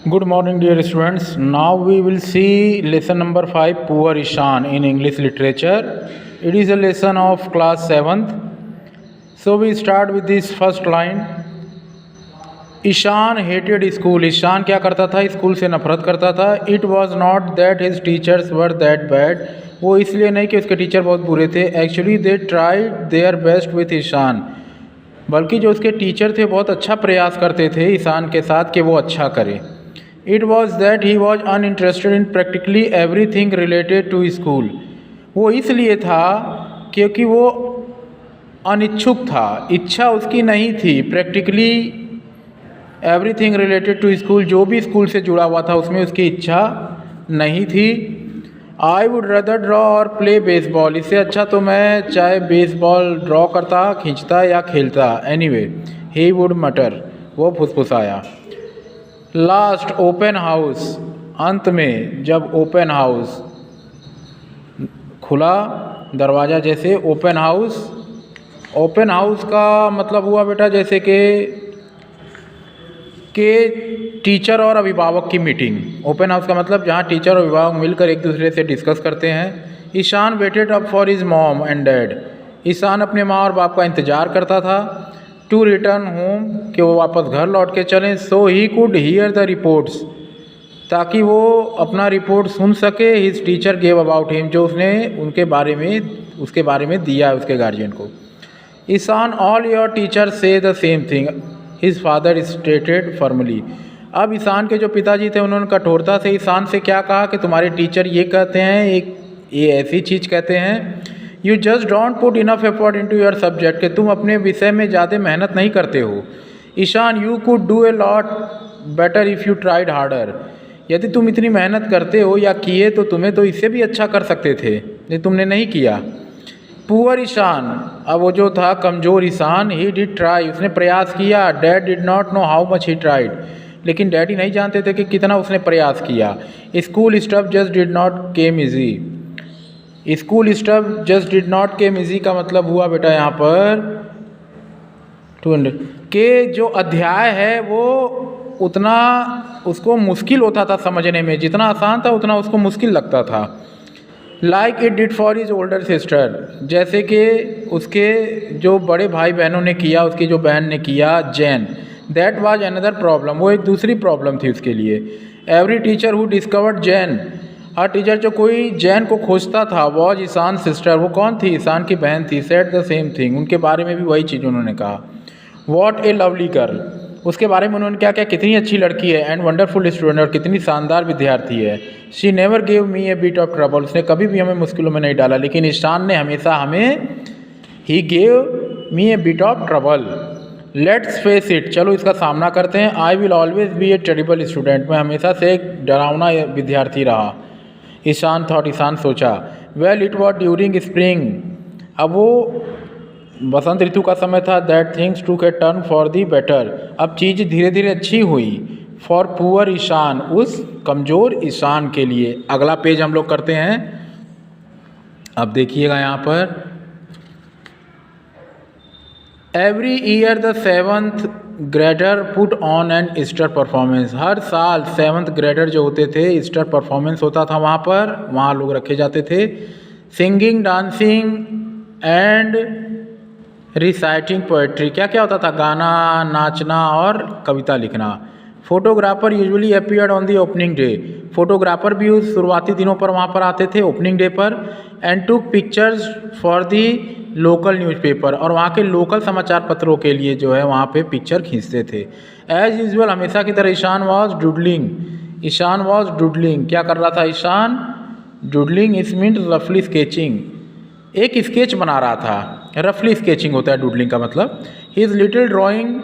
Good morning, dear students. Now we will see lesson number 5, Poor Ishan in English literature. It is a lesson of class 7th. So we start with this first line. Ishaan hated school. Ishaan क्या करता था? School से नफरत करता था. It was not that his teachers were that bad. वो इसलिए नहीं कि उसके टीचर बहुत बुरे थे. Actually they tried their best with Ishaan. बल्कि जो उसके टीचर थे बहुत अच्छा प्रयास करते थे ईशान के साथ कि वो अच्छा करे. It was that he was uninterested in practically everything related to school. वो इसलिए था क्योंकि वो अनिच्छुक था, इच्छा उसकी नहीं थी. Practically everything related to school, जो भी स्कूल से जुड़ा हुआ था उसमें उसकी इच्छा नहीं थी. आई वुड रदर ड्रॉ और प्ले बेसबॉल. इससे अच्छा तो मैं चाहे बेसबॉल ड्रॉ करता, खींचता या खेलता. एनीवे ही वुड मटर. वो फुसफुसाया. Last open house. अंत में जब ओपन हाउस खुला, दरवाज़ा जैसे ओपन हाउस. ओपन हाउस का मतलब हुआ बेटा जैसे कि टीचर और अभिभावक की मीटिंग. ओपन हाउस का मतलब जहाँ टीचर और अभिभावक मिलकर एक दूसरे से डिस्कस करते हैं. Ishaan waited up for his mom and dad. Ishaan अपने माँ और बाप का इंतज़ार करता था. टू रिटर्न होम, कि वो वापस घर लौट के चलें. So he could hear the reports, ताकि वो अपना रिपोर्ट सुन सके. His teacher gave about him, जो उसने उसके बारे में दिया उसके गार्जियन को. Ishaan all your teacher say the same thing, his father stated formally. अब ईशान के जो पिताजी थे उन्होंने कठोरता से ईशान से क्या कहा कि तुम्हारे टीचर ये कहते हैं, ये ऐसी चीज़ कहते हैं. You just don't put enough effort into your subject, कि तुम अपने विषय में ज़्यादा मेहनत नहीं करते हो. Ishaan you could do a lot better if you tried harder. यदि तुम इतनी मेहनत करते हो या किए तो तुम्हें तो इससे भी अच्छा कर सकते थे, लेकिन तुमने नहीं किया. पुअर ईशान, अब वो जो था कमज़ोर ईशान. ही डिड ट्राई, उसने प्रयास किया. Dad did not know how much he tried, लेकिन डैडी नहीं जानते थे कि कितना उसने प्रयास किया. School stuff just did not came easy. School stuff just did not came easy का मतलब हुआ बेटा यहाँ पर 200 के जो अध्याय है वो उतना उसको मुश्किल होता था समझने में. जितना आसान था उतना उसको मुश्किल लगता था. Like it did for his older sister, जैसे कि उसके जो बड़े भाई बहनों ने किया, उसकी जो बहन ने किया Jain. That was another problem, वो एक दूसरी प्रॉब्लम थी उसके लिए. Every teacher who discovered Jain, her teacher जो कोई जैन को खोजता था, वॉज ईशान सिस्टर, वो कौन थी? ईशान की बहन थी. सेड द सेम थिंग, उनके बारे में भी वही चीज़ उन्होंने कहा. वॉट ए लवली गर्ल, उसके बारे में उन्होंने क्या क्या, कितनी अच्छी लड़की है. एंड वंडरफुल स्टूडेंट, और कितनी शानदार विद्यार्थी है. She never gave me A bit of trouble, उसने कभी भी हमें मुश्किलों में नहीं डाला. लेकिन ईशान ने हमेशा हमें, he gave me A bit of trouble. Let's face it, चलो इसका सामना करते हैं. I will always be A terrible student, मैं हमेशा से एक डरावना विद्यार्थी रहा. ईशान थॉट, ईशान सोचा. Well it was during spring, अब वो बसंत ऋतु का समय था. दैट थिंग्स टूक ए टर्न फॉर दी बेटर, अब चीज़ धीरे धीरे अच्छी हुई. फॉर पुअर ईशान, उस कमज़ोर ईशान के लिए. अगला पेज हम लोग करते हैं. अब देखिएगा यहाँ पर. Every year the 7th grader put on an Easter performance, हर साल 7th ग्रेडर जो होते थे ईस्टर परफॉर्मेंस होता था वहाँ पर, वहाँ लोग रखे जाते थे. Singing, dancing and reciting poetry, क्या क्या होता था? गाना, नाचना और कविता लिखना. Photographer usually appeared on the opening day, photographer भी उस शुरुआती दिनों पर वहाँ पर आते थे ओपनिंग डे पर. And took pictures for the local newspaper, और वहाँ के लोकल समाचार पत्रों के लिए जो है वहाँ पे पिक्चर खींचते थे. एज यूजुअल, हमेशा की तरह Ishaan was doodling. Ishaan was doodling, क्या कर रहा था ईशान? डूडलिंग इस मीन्स रफली स्केचिंग, एक स्केच बना रहा था. रफली स्केचिंग होता है डूडलिंग का मतलब. His little drawing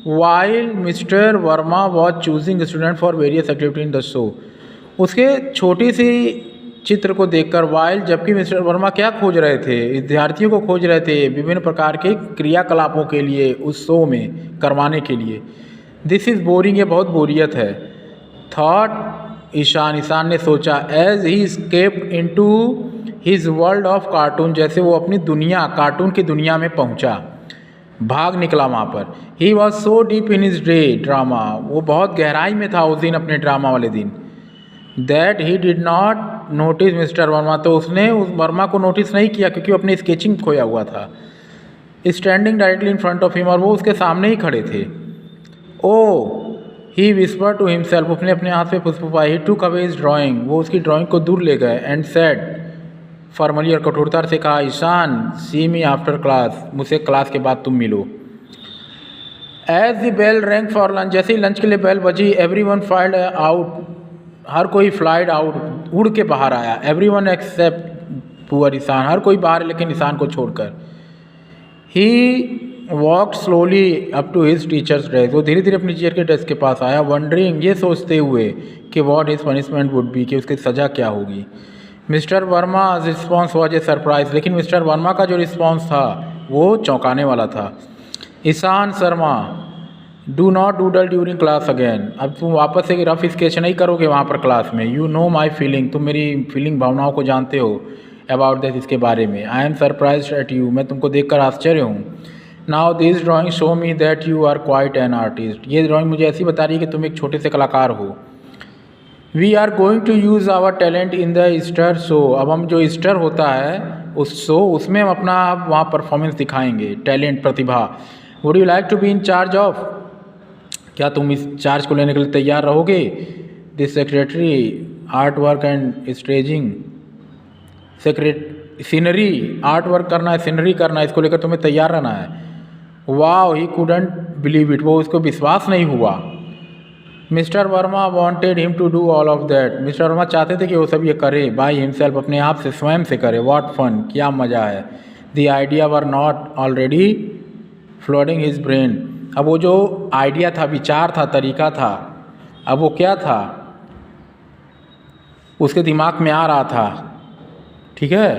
while mister Verma was choosing student for various activity in the show, उसके छोटी सी चित्र को देखकर वाइल, जबकि मिस्टर वर्मा क्या खोज रहे थे? विद्यार्थियों को खोज रहे थे विभिन्न प्रकार के क्रियाकलापों के लिए उस शो में करवाने के लिए. दिस इज़ बोरिंग, ये बहुत बोरियत है. थॉट ईशान, ईशान ने सोचा. As he escaped into his world of cartoon, जैसे वो अपनी दुनिया, कार्टून की दुनिया में पहुंचा. भाग निकला वहाँ पर। He was so deep in his day drama, वो बहुत गहराई में था उस दिन अपने ड्रामा वाले दिन। That he did not notice mister Verma, तो उसने उस वर्मा को नोटिस नहीं किया क्योंकि वो अपनी स्केचिंग खोया हुआ था। Standing directly in front of him, और वो उसके सामने ही खड़े थे। ओ ही विस्पर टू हिमसेल्फ, उसने अपने हाथ पे फुसफुसाया। ही टुक अवे हिज ड्राइंग, वो उसकी ड्राइंग को दूर ले गए। एंड सेड फॉर्मली, और कठोरता से कहा, Ishaan see me after class, मुझसे क्लास के बाद तुम मिलो। As the bell rang for lunch, जैसे ही लंच के लिए बेल बजी, एवरी वन फाइल्ड आउट, हर कोई फ्लाइड आउट, उड़ के बाहर आया। Everyone except poor Ishaan, हर कोई बाहर लेकिन ईशान को छोड़कर। He walked slowly up to his teachers desk, वो धीरे धीरे अपनी टीचर के डेस्क के पास आया। वंडरिंग, ये सोचते हुए कि what his punishment would be, कि उसकी सज़ा क्या होगी। Mister Verma response was a surprise, लेकिन मिस्टर वर्मा का जो रिस्पॉन्स था वो चौंकाने वाला था। Ishaan Sharma, do not doodle during class again, अब तुम वापस से रफ स्केच नहीं करोगे वहाँ पर क्लास में। यू नो माई फीलिंग, तुम मेरी फीलिंग भावनाओं को जानते हो। अबाउट दिस, इसके बारे में। I am surprise at you, मैं तुमको देखकर आश्चर्य हूँ। Now this drawing show me that you are quite an artist, ये ड्राइंग मुझे ऐसी बता रही है कि तुम एक छोटे से कलाकार हो। We are going to use our talent in the Easter show, अब हम जो ईस्टर होता है उस शो, उसमें हम अपना वहाँ परफॉर्मेंस दिखाएंगे, टैलेंट, प्रतिभा। Would you like to be in charge of, क्या तुम इस चार्ज को लेने के लिए तैयार रहोगे। This secretary art work and staging, scenery art work करना है, सीनरी करना है, इसको लेकर तुम्हें तैयार रहना है। Wow, he couldn't believe it, वो उसको विश्वास नहीं हुआ। Mister Verma wanted him to do all of that, mister Verma चाहते थे कि वो सब ये करे बाई हिमसेल्फ, अपने आप से, स्वयं से करे। व्हाट फन, क्या मज़ा है। The idea were not already flooding his brain, अब वो जो आइडिया था, विचार था, तरीका था, अब वो क्या था, उसके दिमाग में आ रहा था। ठीक है,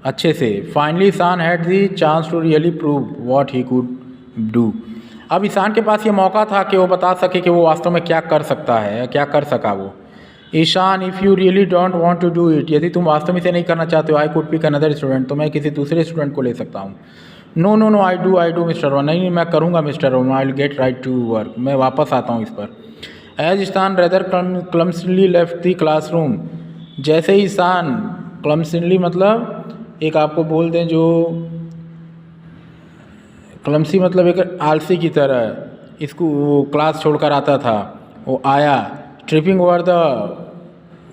अच्छे से। Finally Ishaan had the chance to really prove what he could do, अब ईशान के पास ये मौका था कि वो बता सके कि वो वास्तव में क्या कर सकता है, क्या कर सका वो। Ishaan, if you really don't want to do it, यदि तुम वास्तव में इसे नहीं करना चाहते हो, I could pick another student, तो मैं किसी दूसरे स्टूडेंट को ले सकता हूँ। No no no, I do Mr Verma, नहीं मैं करूँगा Mr Verma, I will get right to work, मैं वापस आता हूँ इस पर। As Ishaan rather clumsily left the classroom, जैसे ही ईशान, क्लम्सली मतलब एक आपको बोल दें जो क्लमसी मतलब एक आलसी की तरह, इसको वो क्लास छोड़कर आता था, वो आया। Tripping over the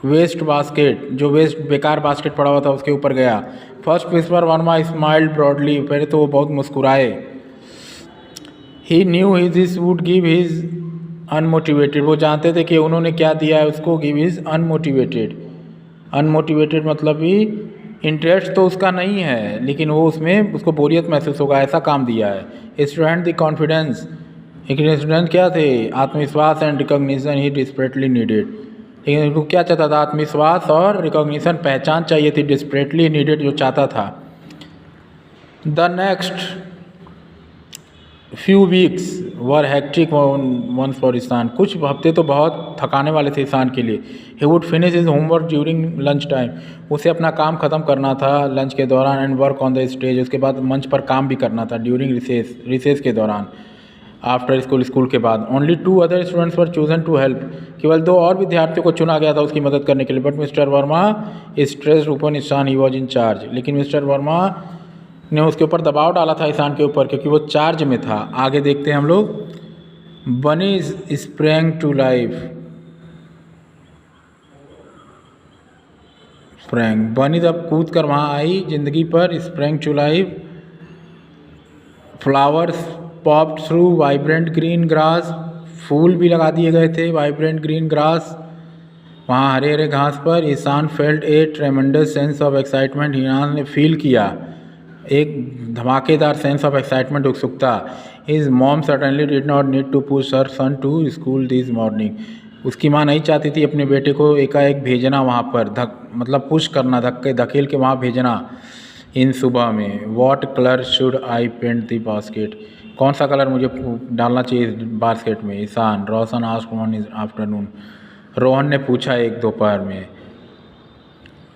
waste basket, जो वेस्ट बेकार बास्केट पड़ा हुआ था उसके ऊपर गया। First Mr Verma smiled broadly, पहले तो वो बहुत मुस्कुराए। He knew this would give his unmotivated, वो जानते थे कि उन्होंने क्या दिया है उसको, गिव हिज अनमोटिवेटेड। अनमोटिवेटेड मतलब भी इंटरेस्ट तो उसका नहीं है, लेकिन वो उसमें उसको बोरियत महसूस होगा, ऐसा काम दिया है। स्टूडेंट द कॉन्फिडेंस, एक स्टूडेंट क्या थे, आत्मविश्वास and recognition he desperately needed, लेकिन उसको क्या चाहता था, आत्मविश्वास और रिकॉग्निशन, पहचान चाहिए थी, डिस्परेटली नीडेड जो चाहता था। The next few weeks were hectic once for Ishaan, कुछ हफ्ते तो बहुत थकाने वाले थे ईशान के लिए। He would finish his homework during lunch time, उसे अपना काम ख़त्म करना था लंच के दौरान। And work on the stage, उसके बाद मंच पर काम भी करना था। ड्यूरिंग रिसेस के दौरान, आफ्टर स्कूल के बाद। Only 2 other students were chosen to help, केवल 2 और विद्यार्थियों को चुना गया था उसकी मदद करने के लिए। But mister Verma stressed upon Ishaan, he was in charge, लेकिन मिस्टर वर्मा ने उसके ऊपर दबाव डाला था ईशान के ऊपर, क्योंकि वो चार्ज में था। आगे देखते हैं हम लोग। बनी स्प्रैंग टू लाइफ, स्प्रैंग, बनी जब कूद कर वहाँ आई जिंदगी पर। Sprang to life, flowers popped through vibrant green grass, फूल भी लगा दिए गए थे वाइब्रेंट ग्रीन ग्रास, वहाँ हरे हरे घास पर। Ishaan felt a tremendous sense of excitement, Ishaan ने फील किया एक धमाकेदार सेंस ऑफ एक्साइटमेंट, उत्सुकता। His mom certainly did not need to push her son to school this morning, उसकी माँ नहीं चाहती थी अपने बेटे को एकाएक भेजना वहाँ पर, मतलब पुश करना, धकेल के वहाँ भेजना इन सुबह में। What colour should I paint the basket, कौन सा कलर मुझे डालना चाहिए इस बास्केट में। Ishaan, Roshan asked one afternoon, Rohan ने पूछा एक दोपहर में।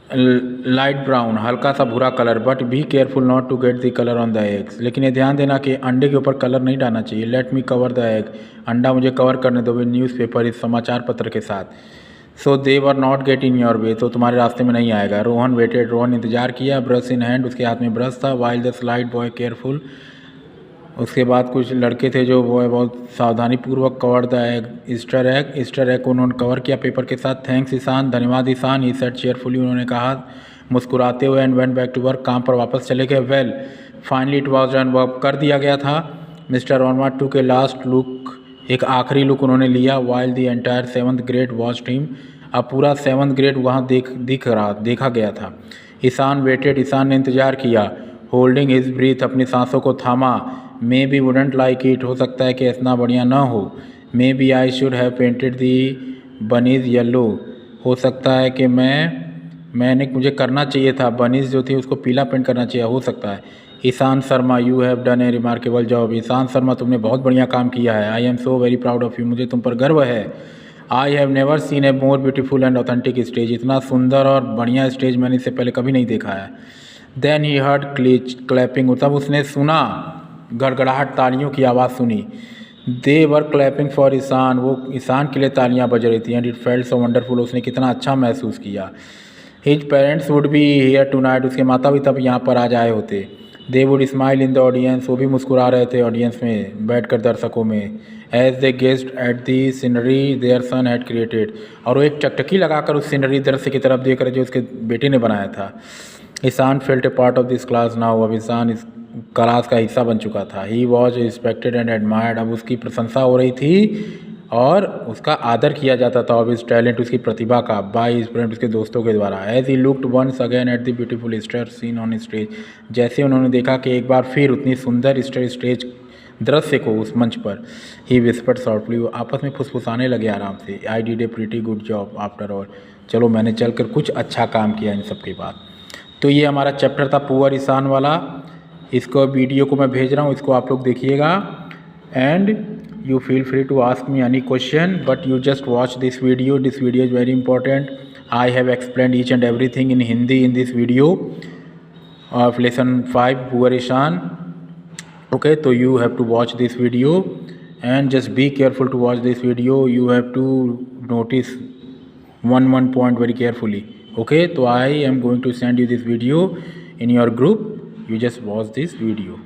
लाइट ब्राउन, हल्का सा भूरा colour, but be careful not to get the colour on the eggs, लेकिन ये ध्यान देना कि अंडे के ऊपर कलर नहीं डालना चाहिए। Let me cover the egg, अंडा मुझे कवर करने दो विद न्यूज़पेपर, इस समाचार पत्र के साथ। So they were not get in your way, तो तुम्हारे रास्ते में नहीं आएगा। रोहन वेटेड, रोहन इंतजार किया, ब्रश इन हैंड, उसके हाथ में ब्रश था। While the slide boy careful, उसके बाद कुछ लड़के थे जो वो बहुत सावधानी पूर्वक cover the egg, Easter egg को उन्होंने कवर किया पेपर के साथ। थैंक्स ईशान, धन्यवाद ईशान, ही सेड चेयरफुली, उन्होंने कहा मुस्कुराते हुए। And went back to work, काम पर वापस चले गए। Well finally it was done, work कर दिया गया था। मिस्टर ऑनवा टू के लास्ट लुक, एक आखिरी लुक उन्होंने लिया। While the entire 7th grade watch team, अब पूरा 7th ग्रेड वहाँ देखा गया था। ईशान वेटेड, ईशान ने इंतज़ार किया। होल्डिंग हिज ब्रीथ, अपनी सांसों को थामा। Maybe wouldn't like it, हो सकता है कि इतना बढ़िया ना हो। Maybe I should have painted the bunnies yellow, हो सकता है कि मैंने मुझे करना चाहिए था, बनीज जो थी उसको पीला पेंट करना चाहिए, हो सकता है। Ishaan Sharma, you have done a remarkable job, Ishaan Sharma तुमने बहुत बढ़िया काम किया है। I am so very proud of you, मुझे तुम पर गर्व है। I have never seen a more beautiful and authentic stage, इतना सुंदर और बढ़िया स्टेज मैंने इससे पहले कभी नहीं देखा है। देन ही हर्ड क्लैपिंग, तब उसने सुना गड़गड़ाहट, तालियों की आवाज़ सुनी। They were clapping for Ishaan, वो ईशान के लिए तालियां बज रही थी। And it felt so wonderful, उसने कितना अच्छा महसूस किया। His parents would be here tonight, उसके माता भी तब यहाँ पर आ जाए होते। They would smile in the audience, वो भी मुस्कुरा रहे थे ऑडियंस में बैठकर, दर्शकों में। As they gazed at the scenery their son had created, और वो एक टकटकी लगाकर उस सीनरी दृश्य की तरफ देख रहे जो उसके बेटे ने बनाया था। Ishaan felt a part of this class now, अब ईशान इस क्लास का हिस्सा बन चुका था। He was respected and admired, अब उसकी प्रशंसा हो रही थी और उसका आदर किया जाता था ऑफ हिज टैलेंट, उसकी प्रतिभा का, बाय हिज फ्रेंड, उसके दोस्तों के द्वारा। As he looked once again at the beautiful star scene on stage, जैसे उन्होंने देखा कि एक बार फिर उतनी सुंदर स्टेज दृश्य को उस मंच पर। ही विस्पर्ड सॉफ्टली, वो आपस में फुसफुसाने लगे आराम से। I did a pretty good job after all, चलो मैंने चलकर कुछ अच्छा काम किया इन सब के बाद। तो ये हमारा चैप्टर था पुअर ईशान वाला, इसको वीडियो को मैं भेज रहा हूँ, इसको आप लोग देखिएगा। And you feel free to ask me any question, but you just watch this video is very important. I have explained each and everything in Hindi in this video of lesson 5 Puar Ishan. Okay, so you have to watch this video and just be careful to watch this video. You have to notice one point very carefully. Okay, so I am going to send you this video in your group, you just watch this video.